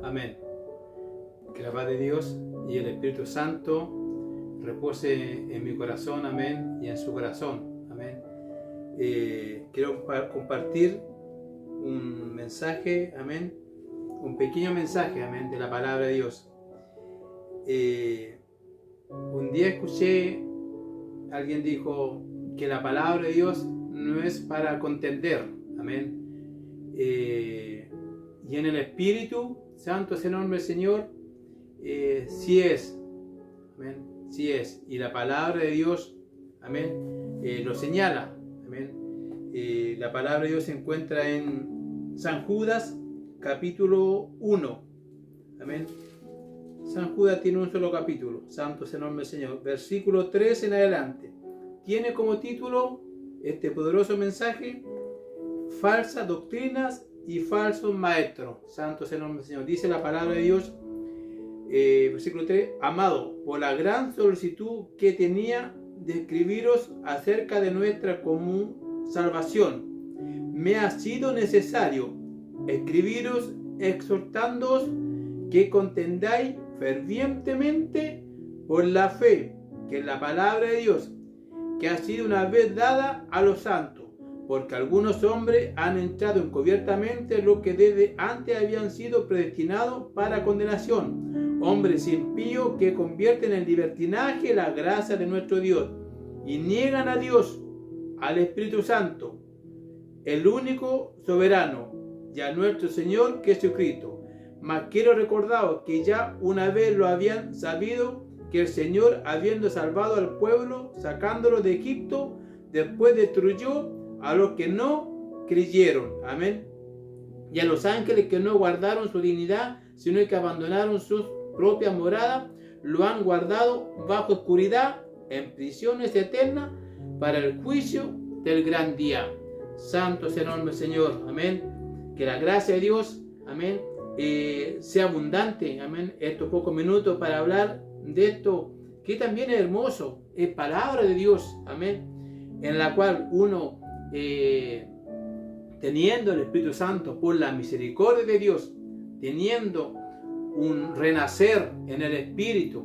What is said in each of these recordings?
Amén. Que la paz de Dios y el Espíritu Santo repose en mi corazón, amén, y en su corazón, amén. Quiero compartir un mensaje, amén, un pequeño mensaje, amén, de la palabra de Dios. Un día escuché, alguien dijo que la palabra de Dios no es para contender, amén. Y en el Espíritu Santo es el nombre del Señor, sí es, amén, sí es. Y la palabra de Dios, amén, lo señala, amén. La palabra de Dios se encuentra en San Judas, capítulo 1, amén. San Judas tiene un solo capítulo, santo es el nombre del Señor, versículo 3 en adelante. Tiene como título este poderoso mensaje: falsas doctrinas y falsos maestros. Santo es el nombre del Señor. Dice la palabra de Dios, versículo 3: amado, por la gran solicitud que tenía de escribiros acerca de nuestra común salvación, me ha sido necesario escribiros exhortándoos que contendáis fervientemente por la fe, que es la palabra de Dios, que ha sido una vez dada a los santos, porque algunos hombres han entrado encubiertamente en lo que desde antes habían sido predestinados para condenación, hombres impíos que convierten en libertinaje la gracia de nuestro Dios y niegan a Dios, al Espíritu Santo, el único soberano, y a nuestro Señor Jesucristo. Mas quiero recordaros que ya una vez lo habían sabido, que el Señor, habiendo salvado al pueblo, sacándolo de Egipto, después destruyó a los que no creyeron. Amén. Y a los ángeles que no guardaron su dignidad, sino que abandonaron sus propias moradas, lo han guardado bajo oscuridad, en prisiones eternas, para el juicio del gran día. Santo es el nombre del Señor. Amén. Que la gracia de Dios, amén, sea abundante. Amén. Estos pocos minutos para hablar de esto que también es hermoso, es palabra de Dios, amén, en la cual uno, teniendo el Espíritu Santo, por la misericordia de Dios, teniendo un renacer en el Espíritu,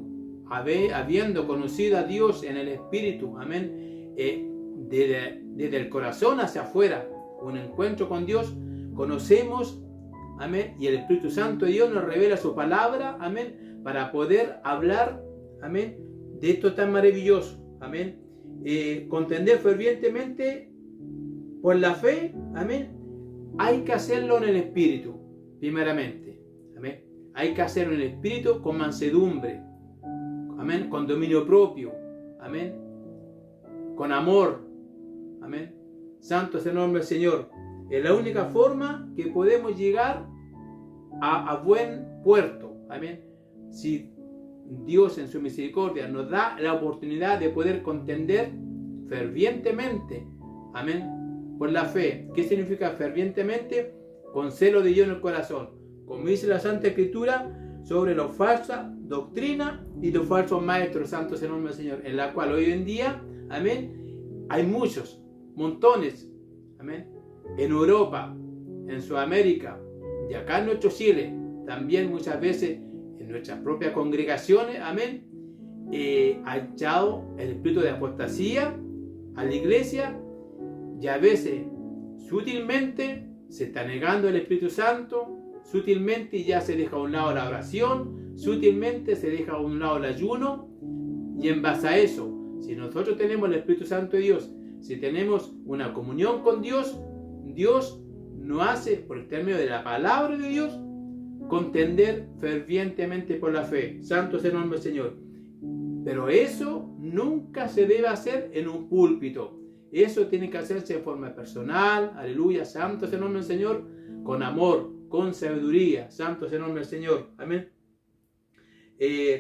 habiendo conocido a Dios en el Espíritu, amén, desde el corazón hacia afuera, un encuentro con Dios, conocemos, amén, y el Espíritu Santo de Dios nos revela su palabra, amén, para poder hablar, amén, de esto tan maravilloso, amén. Contender fervientemente por la fe, amén. Hay que hacerlo en el Espíritu, primeramente, amén. Hay que hacerlo en el Espíritu con mansedumbre, amén, con dominio propio, amén, con amor, amén. Santo es el nombre del Señor. Es la única forma que podemos llegar a buen puerto, amén. Si Dios en su misericordia nos da la oportunidad de poder contender fervientemente, amén, por la fe. ¿Qué significa fervientemente? Con celo de Dios en el corazón, como dice la Santa Escritura, sobre la falsa doctrina y los falsos maestros, santos en el nombre del Señor, en la cual hoy en día, amén, hay muchos, montones, amén, en Europa, en Sudamérica y acá en nuestro Chile, también muchas veces en nuestras propias congregaciones, amén, ha echado el espíritu de apostasía a la iglesia, y a veces sutilmente se está negando el Espíritu Santo, sutilmente ya se deja a un lado la oración, sutilmente se deja a un lado el ayuno, y en base a eso, si nosotros tenemos el Espíritu Santo de Dios, si tenemos una comunión con Dios, Dios nos hace, por el término de la palabra de Dios, contender fervientemente por la fe. Santo es el nombre del Señor. Pero eso nunca se debe hacer en un púlpito. Eso tiene que hacerse de forma personal. Aleluya. Santo es el nombre del Señor. Con amor, con sabiduría. Santo es el nombre del Señor. Amén.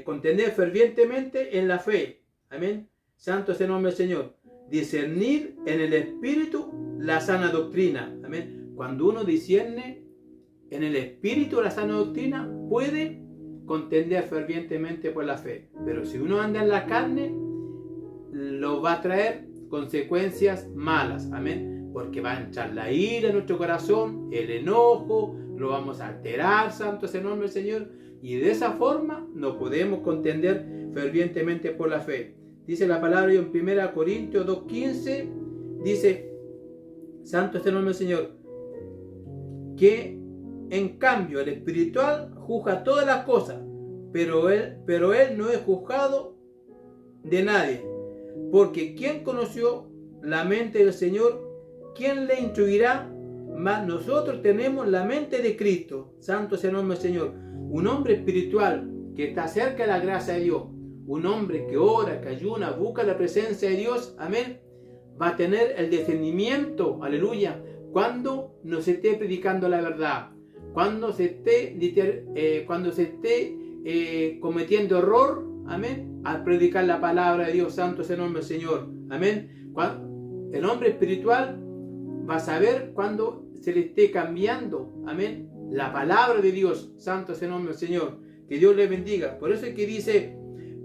Contender fervientemente en la fe. Amén. Santo es el nombre del Señor. Discernir en el Espíritu la sana doctrina. Amén. Cuando uno discierne en el Espíritu la sana doctrina, puede contender fervientemente por la fe. Pero si uno anda en la carne, lo va a traer consecuencias malas. Amén. Porque va a entrar la ira en nuestro corazón, el enojo, lo vamos a alterar, santo es el nombre del Señor, y de esa forma no podemos contender fervientemente por la fe. Dice la palabra en 1 Corintios 2:15, dice, santo es el nombre del Señor, que en cambio el espiritual juzga todas las cosas, pero él no es juzgado de nadie, porque ¿quién conoció la mente del Señor? ¿Quién le instruirá? Mas nosotros tenemos la mente de Cristo, santo es el nombre del Señor. Un hombre espiritual que está cerca de la gracia de Dios, un hombre que ora, que ayuna, busca la presencia de Dios, amén, va a tener el discernimiento, aleluya, cuando nos esté predicando la verdad, cuando se esté cometiendo error, amén, al predicar la palabra de Dios, santo es el nombre del Señor, amén. El hombre espiritual va a saber cuando se le esté cambiando, amén, la palabra de Dios, santo es el nombre del Señor, que Dios le bendiga. Por eso es que dice,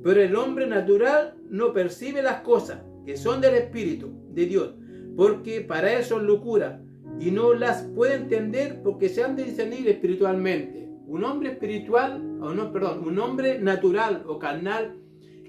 pero el hombre natural no percibe las cosas que son del Espíritu de Dios, porque para él son locura, y no las puede entender porque se han de discernir espiritualmente. Un hombre espiritual, un hombre natural o carnal,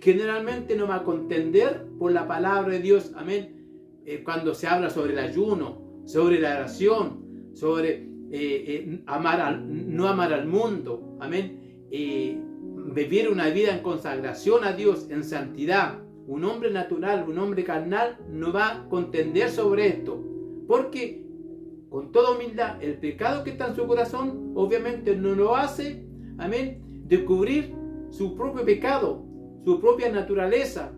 generalmente no va a contender por la palabra de Dios, amén. Cuando se habla sobre el ayuno, sobre la oración, sobre no amar al mundo, amén, vivir una vida en consagración a Dios, en santidad. Un hombre natural, un hombre carnal no va a contender sobre esto, porque con toda humildad el pecado que está en su corazón obviamente no lo hace, amén, descubrir su propio pecado, su propia naturaleza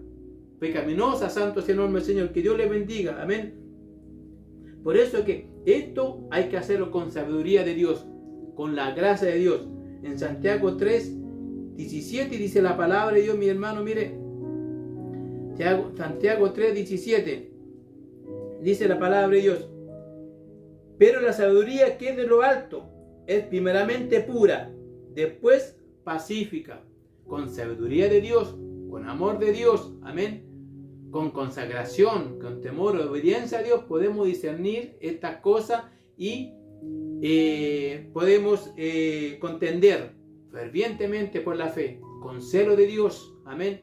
pecaminosa, santo es el nombre del Señor, que Dios le bendiga, amén. Por eso es que esto hay que hacerlo con sabiduría de Dios, con la gracia de Dios. En Santiago 3:17 dice la palabra de Dios, mi hermano, mire, Santiago 3:17 dice la palabra de Dios, pero la sabiduría que es de lo alto es primeramente pura, después pacífica, con sabiduría de Dios, con amor de Dios, amén, con consagración, con temor, obediencia a Dios, podemos discernir estas cosas y podemos contender fervientemente por la fe, con celo de Dios, amén.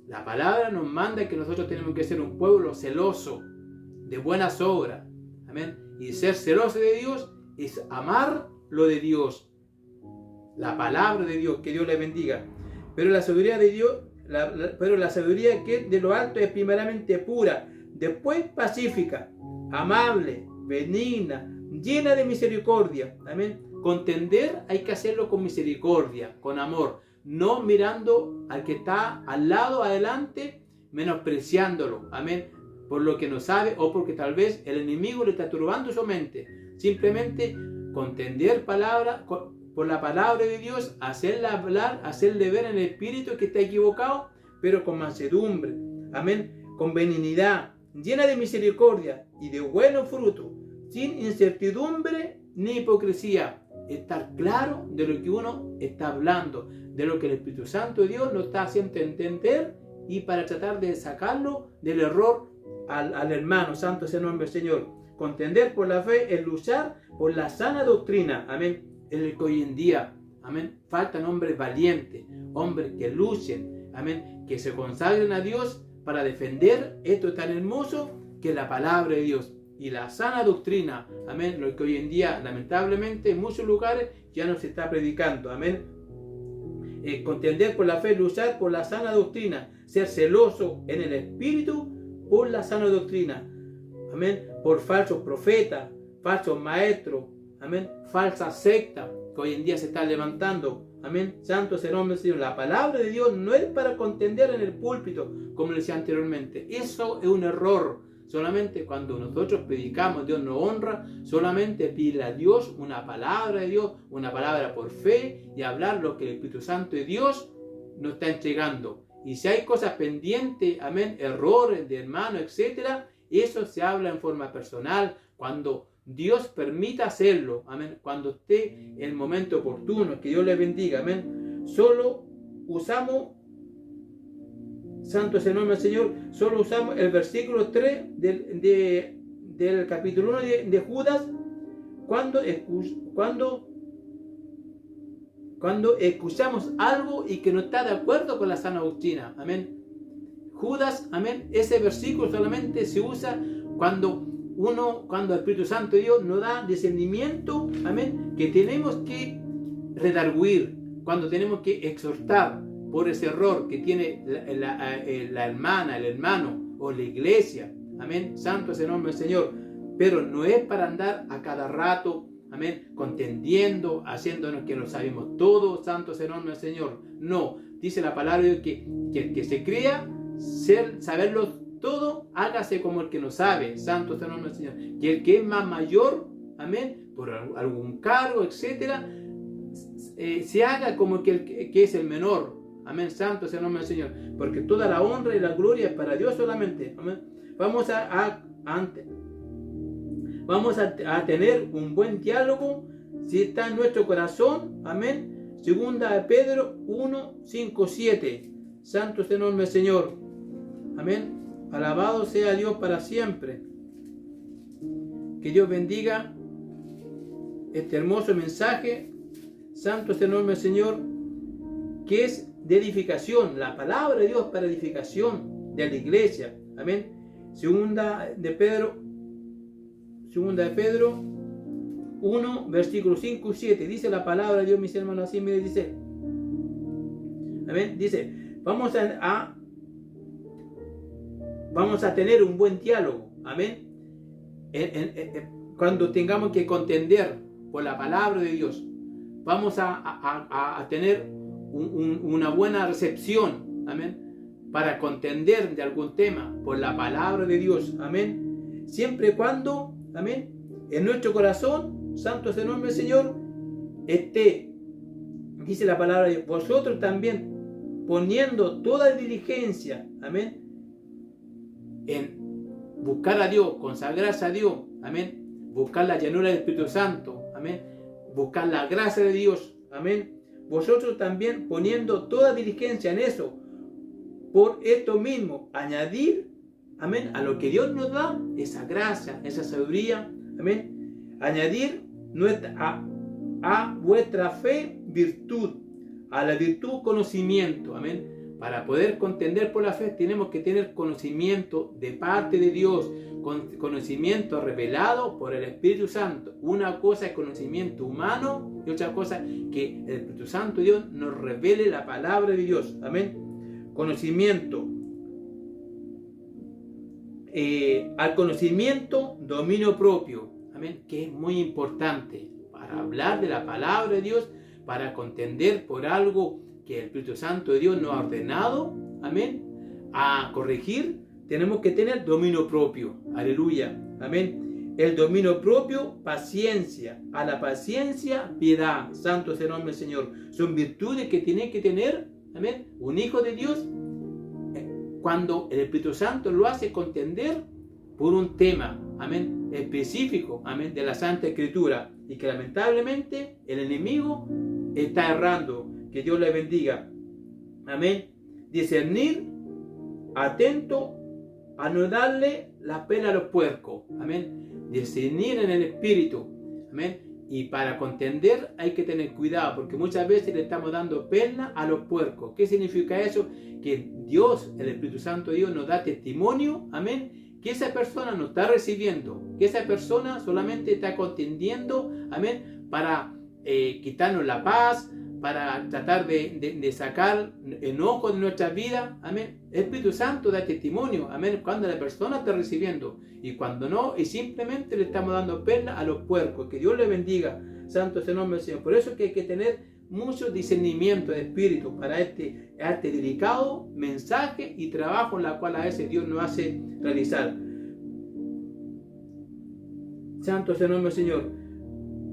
La palabra nos manda que nosotros tenemos que ser un pueblo celoso, de buenas obras, amén. Y ser celoso de Dios es amar lo de Dios, la palabra de Dios, que Dios le bendiga. Pero la sabiduría de Dios, pero la sabiduría que de lo alto es primeramente pura, después pacífica, amable, benigna, llena de misericordia, amén. Contender hay que hacerlo con misericordia, con amor, no mirando al que está al lado, adelante, menospreciándolo, amén, por lo que no sabe o porque tal vez el enemigo le está turbando su mente. Simplemente contender por la palabra de Dios, hacerle hablar, hacerle ver en el espíritu que está equivocado, pero con mansedumbre, amén, con benignidad, llena de misericordia y de buenos frutos, sin incertidumbre ni hipocresía. Estar claro de lo que uno está hablando, de lo que el Espíritu Santo de Dios nos está haciendo entender, y para tratar de sacarlo del error al hermano, santo es el nombre del Señor. Contender por la fe es luchar por la sana doctrina, amén. En el que hoy en día, amén, faltan hombres valientes, hombres que luchen, amén, que se consagren a Dios para defender esto tan hermoso que es la palabra de Dios y la sana doctrina, amén, lo que hoy en día lamentablemente en muchos lugares ya no se está predicando, amén. Contender por la fe, luchar por la sana doctrina, ser celoso en el espíritu por la sana doctrina, amén, por falsos profetas, falsos maestros, amén, falsa secta que hoy en día se está levantando, amén, santo es el nombre del Señor. La palabra de Dios no es para contender en el púlpito, como le decía anteriormente. Eso es un error. Solamente cuando nosotros predicamos, Dios nos honra, solamente pide a Dios una palabra de Dios, una palabra por fe, y hablar lo que el Espíritu Santo de Dios nos está entregando. Y si hay cosas pendientes, amén, errores de hermano, etcétera, eso se habla en forma personal, cuando Dios permita hacerlo, amén, cuando esté el momento oportuno, que Dios les bendiga, amén. Solo usamos, santo es el nombre del Señor, solo usamos el versículo 3 del capítulo 1 de Judas, cuando cuando escuchamos algo y que no está de acuerdo con la sana doctrina. Amén. Judas, amén, ese versículo solamente se usa cuando el Espíritu Santo de Dios nos da discernimiento, amén, que tenemos que redarguir, cuando tenemos que exhortar por ese error que tiene la hermana, el hermano o la iglesia. Amén. Santo es el nombre del Señor. Pero no es para andar a cada rato, amén, contendiendo, haciéndonos que lo sabemos todo. Santo es el nombre del Señor. No, dice la palabra de Dios que el que se crea saberlo todo, hágase como el que no sabe. Santo es el nombre del Señor. Que el que es más mayor, amén, por algún cargo, etcétera, se haga como que es el menor. Amén. Santo es el nombre del Señor. Porque toda la honra y la gloria es para Dios solamente. Amén. Vamos a tener un buen diálogo si está en nuestro corazón. Amén. Segunda de Pedro 1, 5, 7. Santo es el nombre del Señor. Amén. Alabado sea Dios para siempre. Que Dios bendiga este hermoso mensaje. Santo es el nombre del Señor, que es de edificación. La palabra de Dios para edificación de la iglesia. Amén. Segunda de Pedro 1, versículos 5 y 7. Dice la palabra de Dios, mis hermanos, así me dice. Amén. Dice, vamos a tener un buen diálogo. Amén. Cuando tengamos que contender por la palabra de Dios, vamos a tener una buena recepción. Amén. Para contender de algún tema por la palabra de Dios. Amén. Siempre y cuando, amén, en nuestro corazón, santo es el nombre del Señor, dice la palabra de Dios, vosotros también poniendo toda diligencia, amén, en buscar a Dios, consagrarse a Dios, amén, buscar la llanura del Espíritu Santo, amén, buscar la gracia de Dios, amén, vosotros también poniendo toda diligencia en eso, por esto mismo, añadir, amén, a lo que Dios nos da, esa gracia, esa sabiduría, amén, añadir a vuestra fe virtud, a la virtud conocimiento, amén. Para poder contender por la fe tenemos que tener conocimiento de parte de Dios, conocimiento revelado por el Espíritu Santo. Una cosa es conocimiento humano y otra cosa que el Espíritu Santo de Dios nos revele la palabra de Dios, amén. Conocimiento. Al conocimiento, dominio propio, amén, que es muy importante para hablar de la palabra de Dios, para contender por algo que el Espíritu Santo de Dios nos ha ordenado, amén, a corregir. Tenemos que tener dominio propio, aleluya, amén. El dominio propio, paciencia, a la paciencia, piedad, santo es el nombre del Señor. Son virtudes que tiene que tener, amén, un hijo de Dios cuando el Espíritu Santo lo hace contender por un tema, amén, específico, amén, de la Santa Escritura, y que lamentablemente el enemigo está errando. Que Dios le bendiga, amén. Discernir, atento a no darle la pena a los puercos, amén. Discernir en el Espíritu, amén. Y para contender hay que tener cuidado, porque muchas veces le estamos dando pena a los puercos. ¿Qué significa eso? Que Dios, el Espíritu Santo de Dios, nos da testimonio, amén, que esa persona no está recibiendo, que esa persona solamente está contendiendo, amén, para quitarnos la paz, para tratar de sacar enojo de nuestra vida, amén. El Espíritu Santo da testimonio, amén, cuando la persona está recibiendo, y cuando no, y simplemente le estamos dando pena a los puercos. Que Dios le bendiga, santo es el nombre del Señor. Por eso que hay que tener mucho discernimiento de espíritu para este delicado mensaje y trabajo en la cual a veces Dios nos hace realizar. Santo es el nombre del Señor.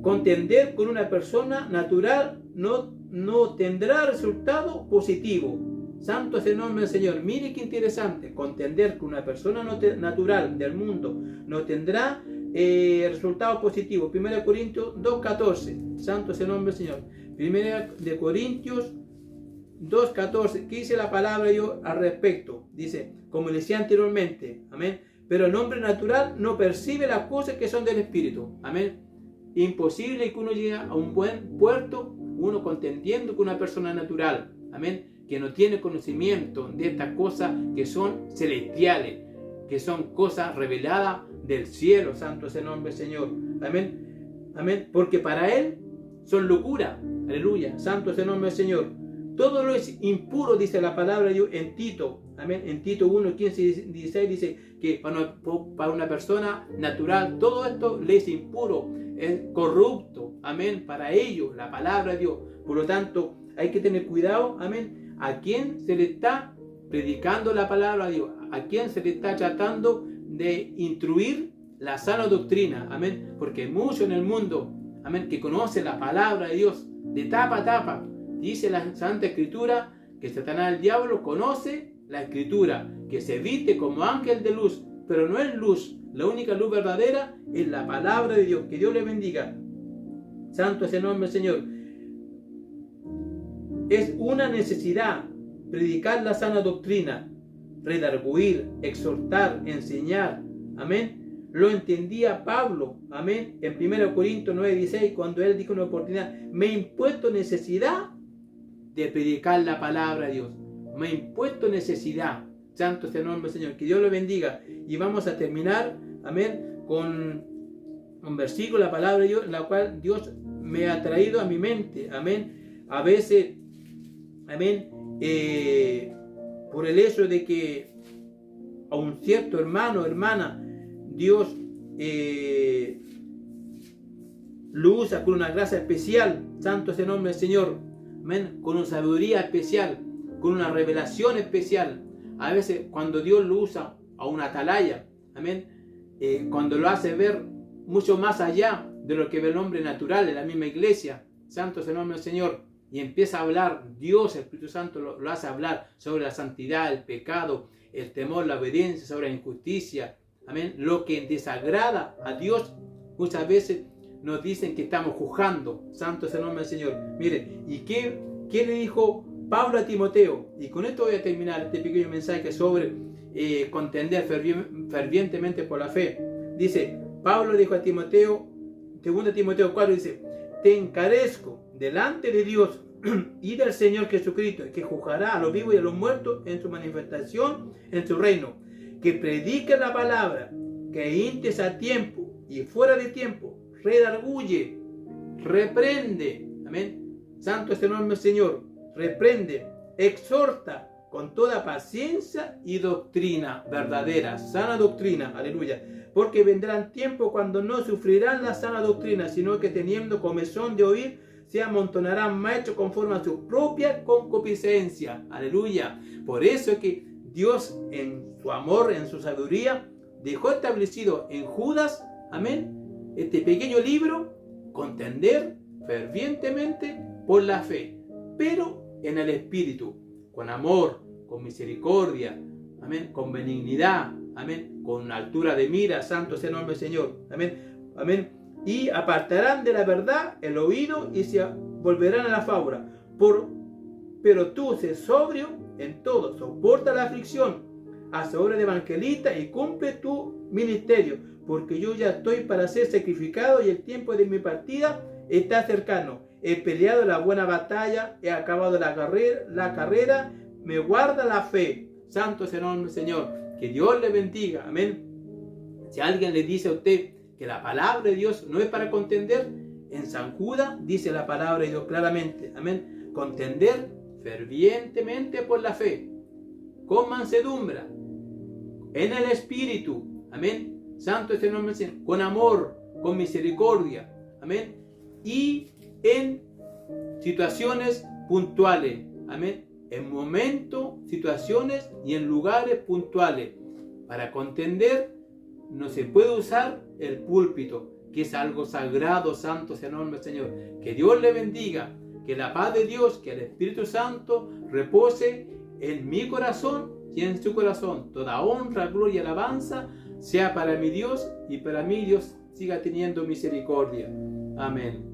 Contender con una persona natural no tendrá resultado positivo. Santo es el nombre del Señor. Mire qué interesante. Contender con una persona natural del mundo no tendrá resultado positivo. 1 Corintios 2:14. Santo es el nombre del Señor. 1 Corintios 2:14. ¿Qué dice la palabra de Dios al respecto? Dice, como decía anteriormente, amén. Pero el hombre natural no percibe las cosas que son del Espíritu. Amén. Imposible que uno llegue a un buen puerto, uno contendiendo con una persona natural, amén, que no tiene conocimiento de estas cosas que son celestiales, que son cosas reveladas del cielo. Santo es el nombre del Señor, amén, amén, porque para él son locura, aleluya, santo es el nombre del Señor. Todo lo es impuro, dice la palabra de Dios en Tito, amén, en Tito 1, 15 y 16 dice que para una persona natural todo esto le es impuro, es corrupto, amén, para ellos la palabra de Dios. Por lo tanto hay que tener cuidado, amén, a quién se le está predicando la palabra de Dios, a quién se le está tratando de instruir la sana doctrina, amén, porque muchos en el mundo, amén, que conocen la palabra de Dios de tapa a tapa. Dice la Santa Escritura que Satanás, el diablo, conoce la Escritura, que se viste como ángel de luz, pero no es luz. La única luz verdadera es la palabra de Dios. Que Dios le bendiga. Santo es el nombre del Señor. Es una necesidad predicar la sana doctrina, redarguir, exhortar, enseñar. Amén. Lo entendía Pablo, amén, en 1 Corintios 9:16, cuando él dijo una oportunidad: me he impuesto necesidad de predicar la palabra de Dios. Me he impuesto necesidad. Santo es el nombre del Señor. Que Dios lo bendiga. Y vamos a terminar, amén, con un versículo, la palabra de Dios, la cual Dios me ha traído a mi mente, amén. A veces, amén, por el hecho de que a un cierto hermano, hermana, Dios lo usa con una gracia especial. Santo es el nombre del Señor. Amén. Con una sabiduría especial, con una revelación especial. A veces cuando Dios lo usa a una atalaya, amén, cuando lo hace ver mucho más allá de lo que ve el hombre natural en la misma iglesia. Santo es el nombre del Señor. Y empieza a hablar, Dios, el Espíritu Santo lo hace hablar sobre la santidad, el pecado, el temor, la obediencia, sobre la injusticia. Amén. Lo que desagrada a Dios, muchas veces nos dicen que estamos juzgando. Santo es el nombre del Señor. Mire, ¿y qué le dijo Pablo a Timoteo? Y con esto voy a terminar este pequeño mensaje sobre contender fervientemente por la fe. Dice, Pablo dijo a Timoteo, 2 Timoteo 4, dice: te encarezco delante de Dios y del Señor Jesucristo, que juzgará a los vivos y a los muertos en su manifestación en su reino, que predique la palabra, que instes a tiempo y fuera de tiempo, redarguye, reprende, amén, santo es el nombre del Señor, reprende, exhorta con toda paciencia y doctrina verdadera, sana doctrina, aleluya, porque vendrán tiempos cuando no sufrirán la sana doctrina, sino que teniendo comezón de oír, se amontonarán maestros conforme a su propia concupiscencia, aleluya. Por eso es que Dios en su amor, en su sabiduría, dejó establecido en Judas, amén, este pequeño libro: contender fervientemente por la fe, pero en el Espíritu, con amor, con misericordia, amén, con benignidad, amén, con altura de mira. Santo es el nombre del Señor, amén, amén. Y apartarán de la verdad el oído y se volverán a la fábula. Pero tú sé sobrio en todo, soporta la aflicción, haz obra de evangelista y cumple tu ministerio, porque yo ya estoy para ser sacrificado y el tiempo de mi partida está cercano. He peleado la buena batalla, he acabado la carrera, me guarda la fe. Santo es el nombre del Señor. Que Dios le bendiga, amén. Si alguien le dice a usted que la palabra de Dios no es para contender, en San Judas dice la palabra de Dios claramente, amén, contender fervientemente por la fe, con mansedumbre, en el Espíritu, amén, santo es el nombre del Señor, con amor, con misericordia, amén, y en situaciones puntuales, amén, en momentos, situaciones y en lugares puntuales. Para contender no se puede usar el púlpito, que es algo sagrado. Santo sea el nombre del Señor. Que Dios le bendiga, que la paz de Dios, que el Espíritu Santo repose en mi corazón y en su corazón. Toda honra, gloria y alabanza sea para mi Dios, y para mí Dios siga teniendo misericordia. Amén.